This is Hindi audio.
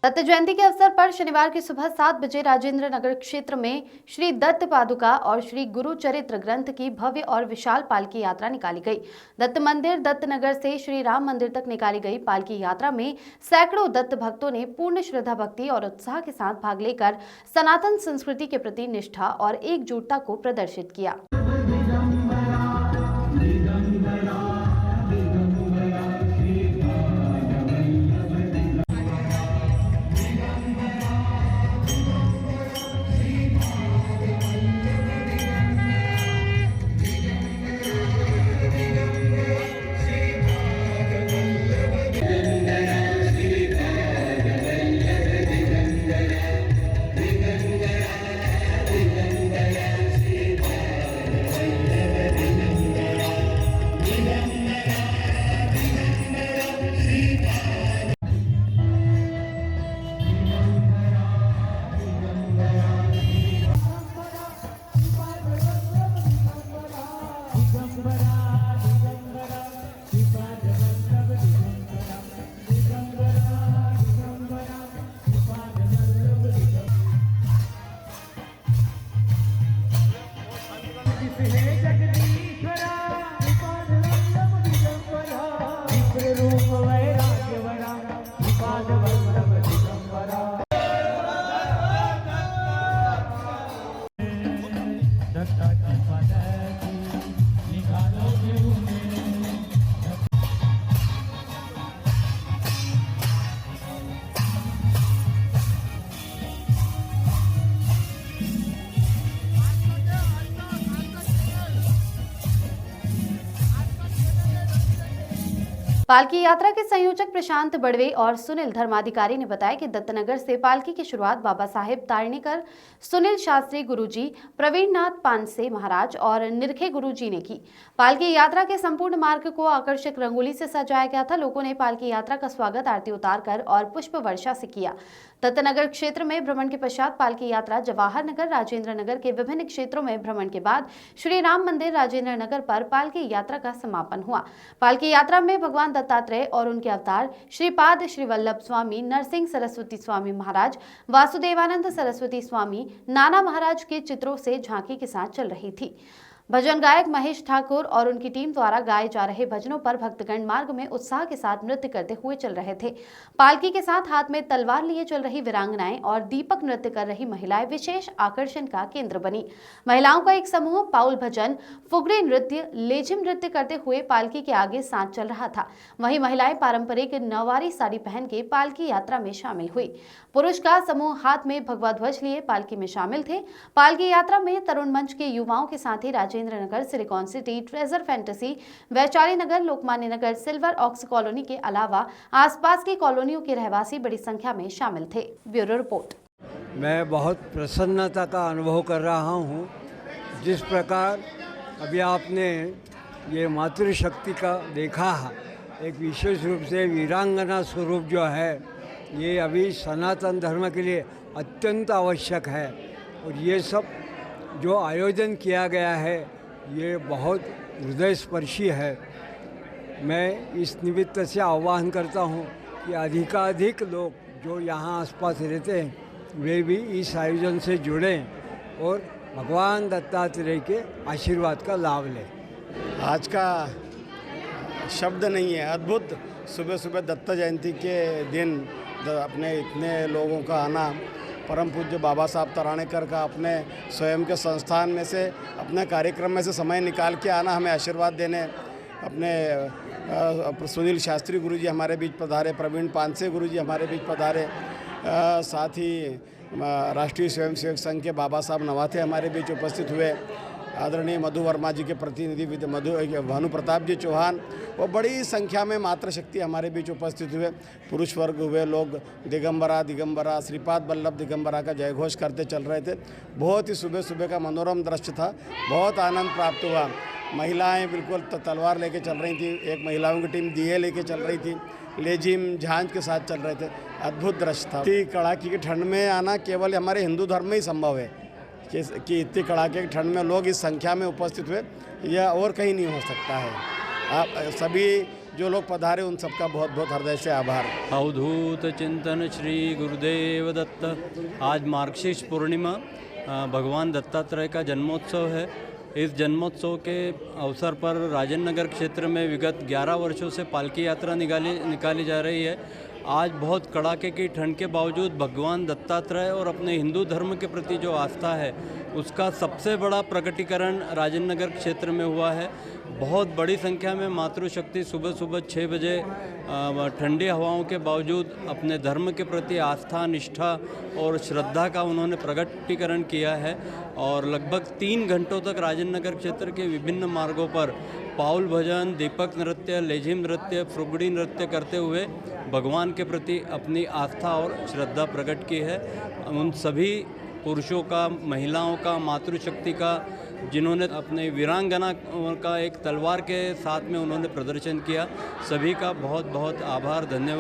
दत्त जयंती के अवसर पर शनिवार की सुबह 7 बजे राजेंद्र नगर क्षेत्र में श्री दत्त पादुका और श्री गुरु चरित्र ग्रंथ की भव्य और विशाल पालकी यात्रा निकाली गई। दत्त मंदिर दत्त नगर से श्री राम मंदिर तक निकाली गई पालकी यात्रा में सैकड़ों दत्त भक्तों ने पूर्ण श्रद्धा भक्ति और उत्साह के साथ भाग लेकर सनातन संस्कृति के प्रति निष्ठा और एकजुटता को प्रदर्शित किया। पालकी यात्रा के संयोजक प्रशांत बड़वे और सुनील धर्माधिकारी ने बताया कि दत्तनगर से पालकी की शुरुआत बाबा साहेब तारणेकर, सुनील शास्त्री गुरुजी, प्रवीण नाथ पानसे महाराज और निरखे गुरुजी ने की। पालकी यात्रा के संपूर्ण मार्ग को आकर्षक रंगोली से सजाया गया था। लोगों ने पालकी यात्रा का स्वागत आरती उतारकर और पुष्प वर्षा से किया। दत्तनगर क्षेत्र में भ्रमण के पश्चात पालकी यात्रा जवाहर नगर, राजेंद्र नगर के विभिन्न क्षेत्रों में भ्रमण के बाद श्री राम मंदिर राजेंद्र नगर पर पालकी यात्रा का समापन हुआ। पालकी यात्रा में भगवान दत्तात्रेय और उनके अवतार श्रीपाद श्री वल्लभ स्वामी, नरसिंह सरस्वती स्वामी महाराज, वासुदेवानंद सरस्वती स्वामी, नाना महाराज के चित्रों से झांकी के साथ चल रही थी। भजन गायक महेश ठाकुर और उनकी टीम द्वारा गाए जा रहे भजनों पर भक्तगण मार्ग में उत्साह के साथ नृत्य करते हुए चल रहे थे। पालकी के साथ हाथ में तलवार लिए चल रही वीरांगनाएं और दीपक नृत्य कर रही महिलाएं विशेष आकर्षण का केंद्र बनी। महिलाओं का एक समूह पाउल भजन, फुगड़ी नृत्य, लेझिम नृत्य करते हुए पालकी के आगे साथ चल रहा था। वहीं महिलाएं पारंपरिक नौवारी साड़ी पहन के पालकी यात्रा में शामिल हुई। पुरुष का समूह हाथ में भगवा ध्वज लिए पालकी में शामिल थे। पालकी यात्रा में तरुण मंच के युवाओं के साथ ही Rajendra Nagar, Silicon City, Treasure Fantasy, Vaishali Nagar, Lokmanya Nagar, Silver Oaks Colony के अलावा आसपास की कॉलोनियों के रहवासी बड़ी संख्या में शामिल थे। Bureau report. मैं बहुत प्रसन्नता का अनुभव कर रहा हूँ। जिस प्रकार अभी आपने ये मातृशक्ति का देखा है, एक विशेष रूप से वीरांगना स्वरूप जो है, ये अभी सनातन धर्म के लिए अत्यंत आवश्यक है। और ये सब जो आयोजन किया गया है ये बहुत हृदय स्पर्शी है। मैं इस निमित्त से आह्वान करता हूँ कि अधिकाधिक लोग जो यहाँ आसपास रहते हैं वे भी इस आयोजन से जुड़ें और भगवान दत्तात्रेय के आशीर्वाद का लाभ लें। आज का शब्द नहीं है, अद्भुत। सुबह सुबह दत्त जयंती के दिन अपने इतने लोगों का आना, परम पूज्य बाबा साहब तारणेकर का अपने स्वयं के संस्थान में से, अपने कार्यक्रम में से समय निकाल के आना, हमें आशीर्वाद देने। अपने सुनील शास्त्री गुरुजी हमारे बीच पधारे, प्रवीण पानसे गुरुजी हमारे बीच पधारे, साथ ही राष्ट्रीय स्वयंसेवक संघ के बाबा साहब नवाथे हमारे बीच उपस्थित हुए। आदरणीय मधु वर्मा जी के प्रतिनिधि भानु प्रताप जी चौहान, वो बड़ी संख्या में मातृशक्ति हमारे बीच उपस्थित हुए। पुरुष वर्ग हुए लोग दिगंबरा दिगंबरा, श्रीपाद वल्लभ दिगंबरा का जयघोष करते चल रहे थे। बहुत ही सुबह सुबह का मनोरम दृश्य था, बहुत आनंद प्राप्त हुआ। महिलाएं बिल्कुल तलवार लेके चल रही थी, एक महिलाओं की टीम दिए लेके चल रही थी, लेजिम झांझ के साथ चल रहे थे। अद्भुत दृश्य था। कड़ाके की ठंड में आना केवल हमारे हिंदू धर्म में ही संभव है कि इतनी कड़ाके की ठंड में लोग इस संख्या में उपस्थित हुए, यह और कहीं नहीं हो सकता है। आप सभी जो लोग पधारे उन सबका बहुत बहुत हृदय से आभार। अवधूत चिंतन श्री गुरुदेव दत्त। आज मार्गशीर्ष पूर्णिमा भगवान दत्तात्रेय का जन्मोत्सव है। इस जन्मोत्सव के अवसर पर राजेंद्र नगर क्षेत्र में विगत 11 वर्षों से पालकी यात्रा निकाली जा रही है। आज बहुत कड़ाके की ठंड के बावजूद भगवान दत्तात्रेय और अपने हिंदू धर्म के प्रति जो आस्था है उसका सबसे बड़ा प्रकटीकरण राजेंद्र नगर क्षेत्र में हुआ है। बहुत बड़ी संख्या में मातृशक्ति सुबह सुबह 6 बजे ठंडी हवाओं के बावजूद अपने धर्म के प्रति आस्था, निष्ठा और श्रद्धा का उन्होंने प्रकटीकरण किया है। और लगभग 3 घंटों तक राजेंद्र नगर क्षेत्र के विभिन्न मार्गों पर पाउल भजन, दीपक नृत्य, लेझिम नृत्य, फुगड़ी नृत्य करते हुए भगवान के प्रति अपनी आस्था और श्रद्धा प्रकट की है। उन सभी पुरुषों का, महिलाओं का, मातृशक्ति का, जिन्होंने अपने वीरांगना का एक तलवार के साथ में उन्होंने प्रदर्शन किया, सभी का बहुत बहुत आभार, धन्यवाद।